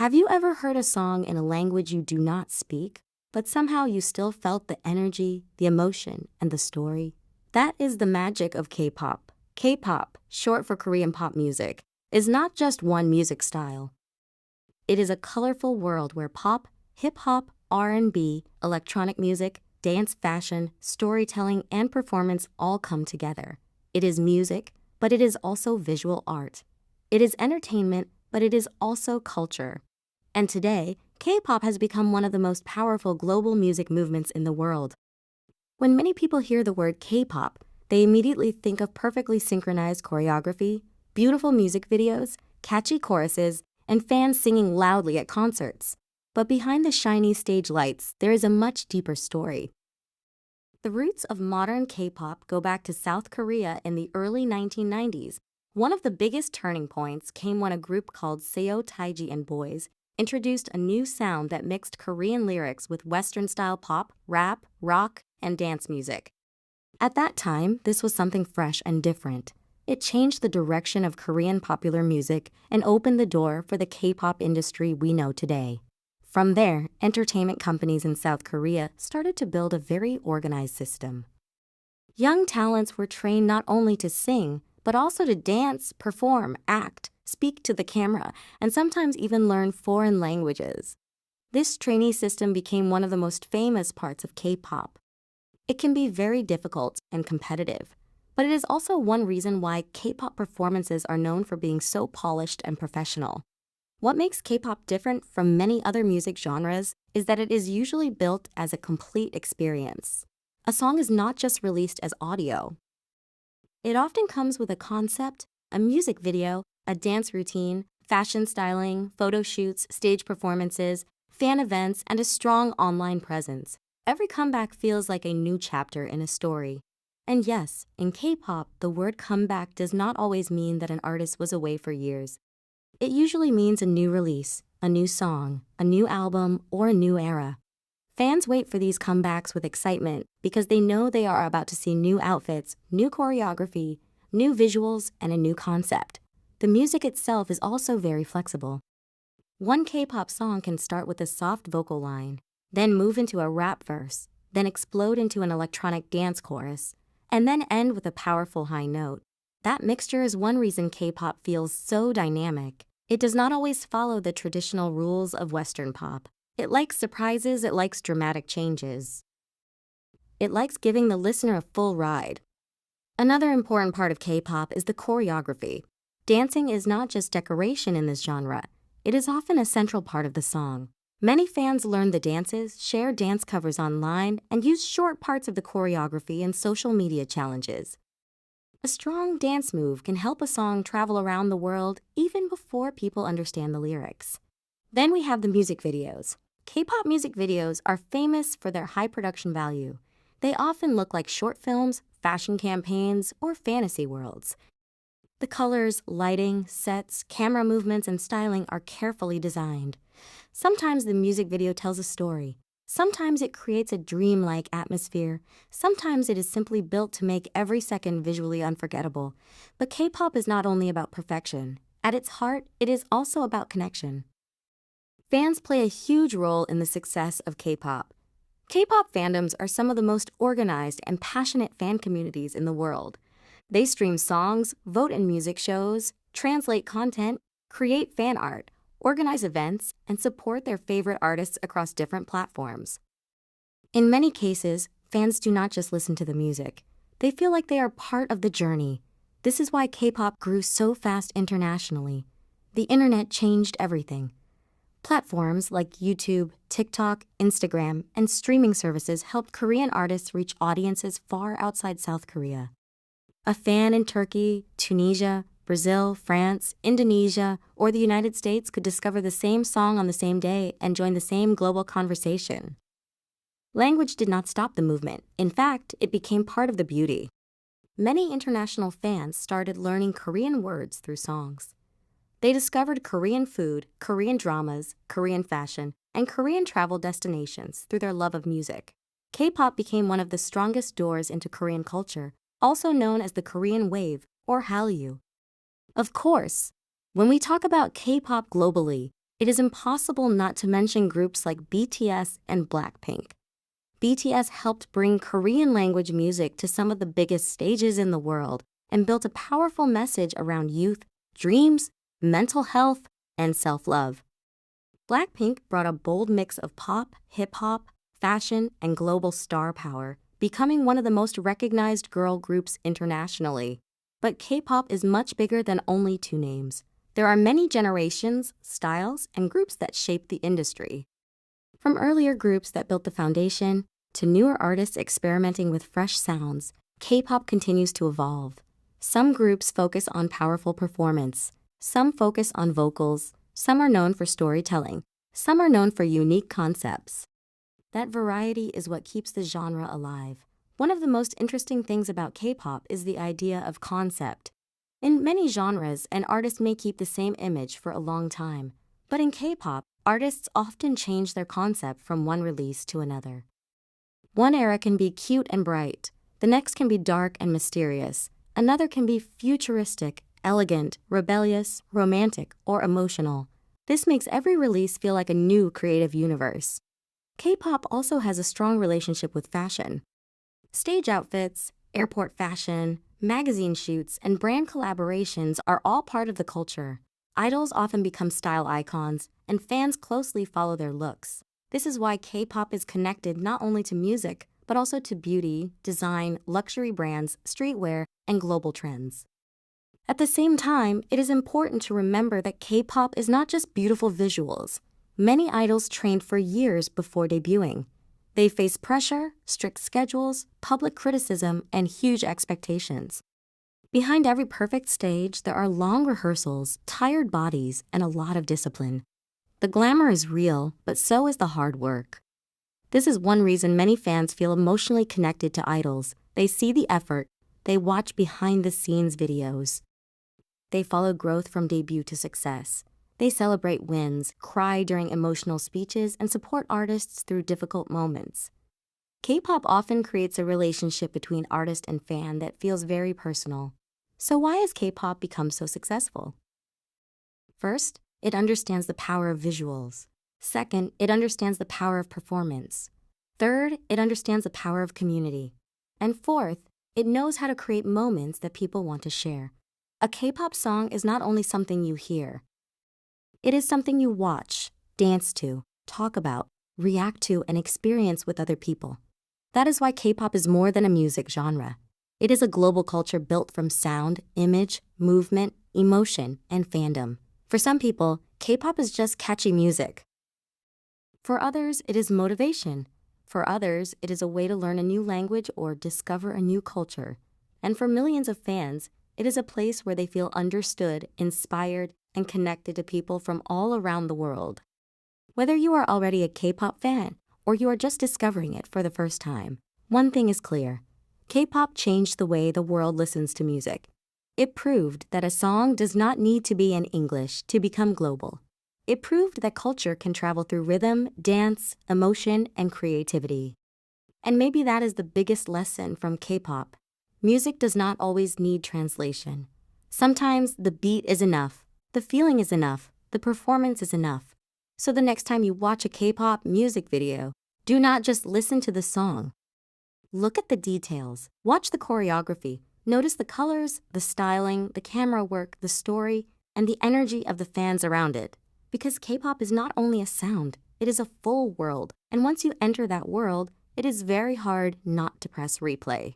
Have you ever heard a song in a language you do not speak, but somehow you still felt the energy, the emotion, and the story? That is the magic of K-pop. K-pop, short for Korean pop music, is not just one music style. It is a colorful world where pop, hip-hop, R&B, electronic music, dance, fashion, storytelling, and performance all come together. It is music, but it is also visual art. It is entertainment, but it is also culture. And today, K-pop has become one of the most powerful global music movements in the world. When many people hear the word K-pop, they immediately think of perfectly synchronized choreography, beautiful music videos, catchy choruses, and fans singing loudly at concerts. But behind the shiny stage lights, there is a much deeper story. The roots of modern K-pop go back to South Korea in the early 1990s. One of the biggest turning points came when a group called Seo Taiji and Boys introduced a new sound that mixed Korean lyrics with Western-style pop, rap, rock, and dance music. At that time, this was something fresh and different. It changed the direction of Korean popular music and opened the door for the K-pop industry we know today. From there, entertainment companies in South Korea started to build a very organized system. Young talents were trained not only to sing, but also to dance, perform, act, speak to the camera, and sometimes even learn foreign languages. This trainee system became one of the most famous parts of K-pop. It can be very difficult and competitive, but it is also one reason why K-pop performances are known for being so polished and professional. What makes K-pop different from many other music genres is that it is usually built as a complete experience. A song is not just released as audio. It often comes with a concept, a music video, a dance routine, fashion styling, photo shoots, stage performances, fan events, and a strong online presence. Every comeback feels like a new chapter in a story. And yes, in K-pop, the word comeback does not always mean that an artist was away for years. It usually means a new release, a new song, a new album, or a new era. Fans wait for these comebacks with excitement because they know they are about to see new outfits, new choreography, new visuals, and a new concept. The music itself is also very flexible. One K-pop song can start with a soft vocal line, then move into a rap verse, then explode into an electronic dance chorus, and then end with a powerful high note. That mixture is one reason K-pop feels so dynamic. It does not always follow the traditional rules of Western pop. It likes surprises, it likes dramatic changes. It likes giving the listener a full ride. Another important part of K-pop is the choreography. Dancing is not just decoration in this genre. It is often a central part of the song. Many fans learn the dances, share dance covers online, and use short parts of the choreography in social media challenges. A strong dance move can help a song travel around the world even before people understand the lyrics. Then we have the music videos. K-pop music videos are famous for their high production value. They often look like short films, fashion campaigns, or fantasy worlds. The colors, lighting, sets, camera movements, and styling are carefully designed. Sometimes the music video tells a story. Sometimes it creates a dreamlike atmosphere. Sometimes it is simply built to make every second visually unforgettable. But K-pop is not only about perfection. At its heart, it is also about connection. Fans play a huge role in the success of K-pop. K-pop fandoms are some of the most organized and passionate fan communities in the world. They stream songs, vote in music shows, translate content, create fan art, organize events, and support their favorite artists across different platforms. In many cases, fans do not just listen to the music. They feel like they are part of the journey. This is why K-pop grew so fast internationally. The internet changed everything. Platforms like YouTube, TikTok, Instagram, and streaming services helped Korean artists reach audiences far outside South Korea. A fan in Turkey, Tunisia, Brazil, France, Indonesia, or the United States could discover the same song on the same day and join the same global conversation. Language did not stop the movement. In fact, it became part of the beauty. Many international fans started learning Korean words through songs. They discovered Korean food, Korean dramas, Korean fashion, and Korean travel destinations through their love of music. K-pop became one of the strongest doors into Korean culture, also known as the Korean wave or Hallyu. Of course, when we talk about K-pop globally, It is impossible not to mention groups like BTS and BLACKPINK. BTS helped bring Korean language music to some of the biggest stages in the world and built a powerful message around youth, dreams, mental health, and self-love. BLACKPINK brought a bold mix of pop, hip-hop, fashion, and global star power, becoming one of the most recognized girl groups internationally. But K-pop is much bigger than only two names. There are many generations, styles, and groups that shape the industry. From earlier groups that built the foundation to newer artists experimenting with fresh sounds, K-pop continues to evolve. Some groups focus on powerful performance, some focus on vocals, some are known for storytelling, some are known for unique concepts. That variety is what keeps the genre alive. One of the most interesting things about K-pop is the idea of concept. In many genres, an artist may keep the same image for a long time. But in K-pop, artists often change their concept from one release to another. One era can be cute and bright. The next can be dark and mysterious. Another can be futuristic, elegant, rebellious, romantic, or emotional. This makes every release feel like a new creative universe. K-pop also has a strong relationship with fashion. Stage outfits, airport fashion, magazine shoots, and brand collaborations are all part of the culture. Idols often become style icons, and fans closely follow their looks. This is why K-pop is connected not only to music, but also to beauty, design, luxury brands, streetwear, and global trends. At the same time, it is important to remember that K-pop is not just beautiful visuals. Many idols trained for years before debuting. They face pressure, strict schedules, public criticism, and huge expectations. Behind every perfect stage, there are long rehearsals, tired bodies, and a lot of discipline. The glamour is real, but so is the hard work. This is one reason many fans feel emotionally connected to idols. They see the effort, they watch behind-the-scenes videos. They follow growth from debut to success. They celebrate wins, cry during emotional speeches, and support artists through difficult moments. K-pop often creates a relationship between artist and fan that feels very personal. So why has K-pop become so successful? First, it understands the power of visuals. Second, it understands the power of performance. Third, it understands the power of community. And fourth, it knows how to create moments that people want to share. A K-pop song is not only something you hear. It is something you watch, dance to, talk about, react to, and experience with other people. That is why K-pop is more than a music genre. It is a global culture built from sound, image, movement, emotion, and fandom. For some people, K-pop is just catchy music. For others, it is motivation. For others, it is a way to learn a new language or discover a new culture. And for millions of fans, it is a place where they feel understood, inspired, and connected to people from all around the world. Whether you are already a K-pop fan or you are just discovering it for the first time, one thing is clear. K-pop changed the way the world listens to music. It proved that a song does not need to be in English to become global. It proved that culture can travel through rhythm, dance, emotion, and creativity. And maybe that is the biggest lesson from K-pop. Music does not always need translation. Sometimes the beat is enough. The feeling is enough. The performance is enough. So the next time you watch a K-pop music video, do not just listen to the song. Look at the details. Watch the choreography. Notice the colors, the styling, the camera work, the story, and the energy of the fans around it. Because K-pop is not only a sound, it is a full world. And once you enter that world, it is very hard not to press replay.